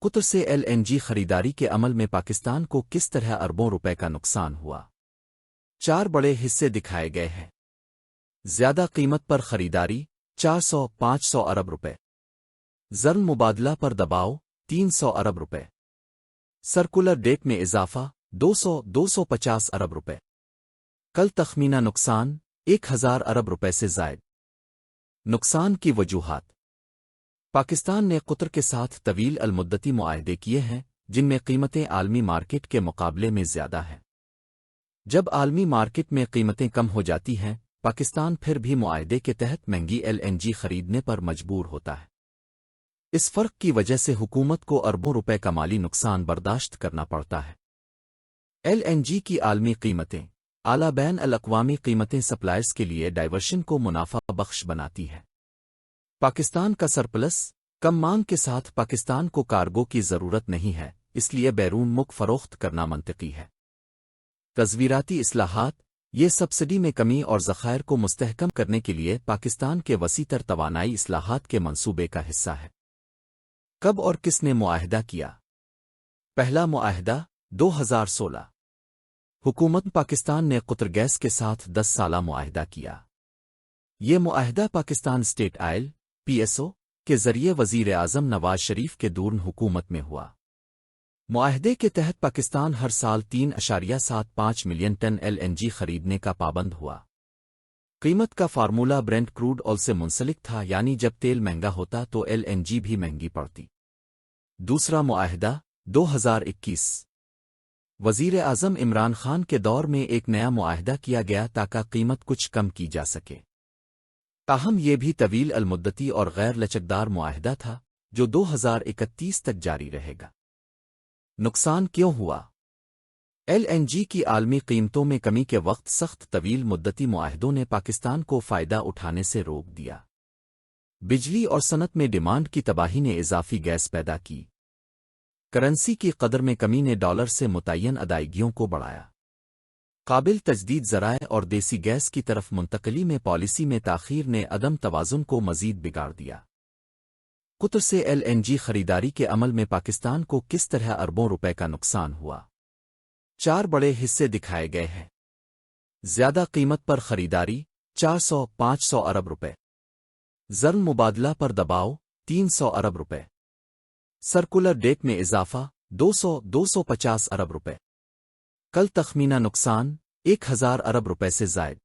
قطر سے L N جی خریداری کے عمل میں پاکستان کو کس طرح اربوں روپے کا نقصان ہوا؟ 4 بڑے حصے دکھائے گئے ہیں۔ زیادہ قیمت پر خریداری 400-500 ارب روپے، زر مبادلہ پر دباؤ 300 ارب روپے، سرکولر ڈیٹ میں اضافہ 200-250 ارب روپے، کل تخمینہ نقصان 1000 ارب روپے سے زائد۔ نقصان کی وجوہات: پاکستان نے قطر کے ساتھ طویل المدتی معاہدے کیے ہیں جن میں قیمتیں عالمی مارکیٹ کے مقابلے میں زیادہ ہیں۔ جب عالمی مارکیٹ میں قیمتیں کم ہو جاتی ہیں، پاکستان پھر بھی معاہدے کے تحت مہنگی ایل این جی خریدنے پر مجبور ہوتا ہے۔ اس فرق کی وجہ سے حکومت کو اربوں روپے کا مالی نقصان برداشت کرنا پڑتا ہے۔ ایل این جی کی عالمی قیمتیں اعلیٰ بین الاقوامی قیمتیں سپلائرز کے لیے ڈائیورشن کو منافع بخش بناتی ہے۔ پاکستان کا سرپلس کم مانگ کے ساتھ پاکستان کو کارگو کی ضرورت نہیں ہے، اس لیے بیرون ملک فروخت کرنا منطقی ہے۔ تصویراتی اصلاحات: یہ سبسڈی میں کمی اور ذخائر کو مستحکم کرنے کے لیے پاکستان کے وسیع تر توانائی اصلاحات کے منصوبے کا حصہ ہے۔ کب اور کس نے معاہدہ کیا؟ پہلا معاہدہ 2016۔ حکومت پاکستان نے قطر گیس کے ساتھ 10 سالہ معاہدہ کیا۔ یہ معاہدہ Pakistan state oil P S O کے ذریعے وزیر اعظم نواز شریف کے دورن حکومت میں ہوا۔ معاہدے کے تحت پاکستان ہر سال 3.75 million ton L N G خریدنے کا پابند ہوا۔ قیمت کا فارمولہ برینٹ کروڈ آئل سے منسلک تھا، یعنی جب تیل مہنگا ہوتا تو ایل این جی بھی مہنگی پڑتی۔ دوسرا معاہدہ 2021۔ وزیر اعظم عمران خان کے دور میں ایک نیا معاہدہ کیا گیا تاکہ قیمت کچھ کم کی جا سکے۔ تاہم یہ بھی طویل المدتی اور غیر لچکدار معاہدہ تھا جو 2031 تک جاری رہے گا۔ نقصان کیوں ہوا؟ ایل این جی کی عالمی قیمتوں میں کمی کے وقت سخت طویل مدتی معاہدوں نے پاکستان کو فائدہ اٹھانے سے روک دیا۔ بجلی اور صنعت میں ڈیمانڈ کی تباہی نے اضافی گیس پیدا کی۔ کرنسی کی قدر میں کمی نے ڈالر سے متعین ادائیگیوں کو بڑھایا۔ قابل تجدید ذرائع اور دیسی گیس کی طرف منتقلی میں پالیسی میں تاخیر نے عدم توازن کو مزید بگاڑ دیا۔ قطر سے ایل این جی خریداری کے عمل میں پاکستان کو کس طرح اربوں روپے کا نقصان ہوا؟ 4 بڑے حصے دکھائے گئے ہیں۔ زیادہ قیمت پر خریداری 400-500 ارب روپے، زر مبادلہ پر دباؤ 300 ارب روپے، سرکولر ڈیٹ میں اضافہ 200-250 ارب روپے، کل تخمینہ نقصان 1000 ارب روپے سے زائد۔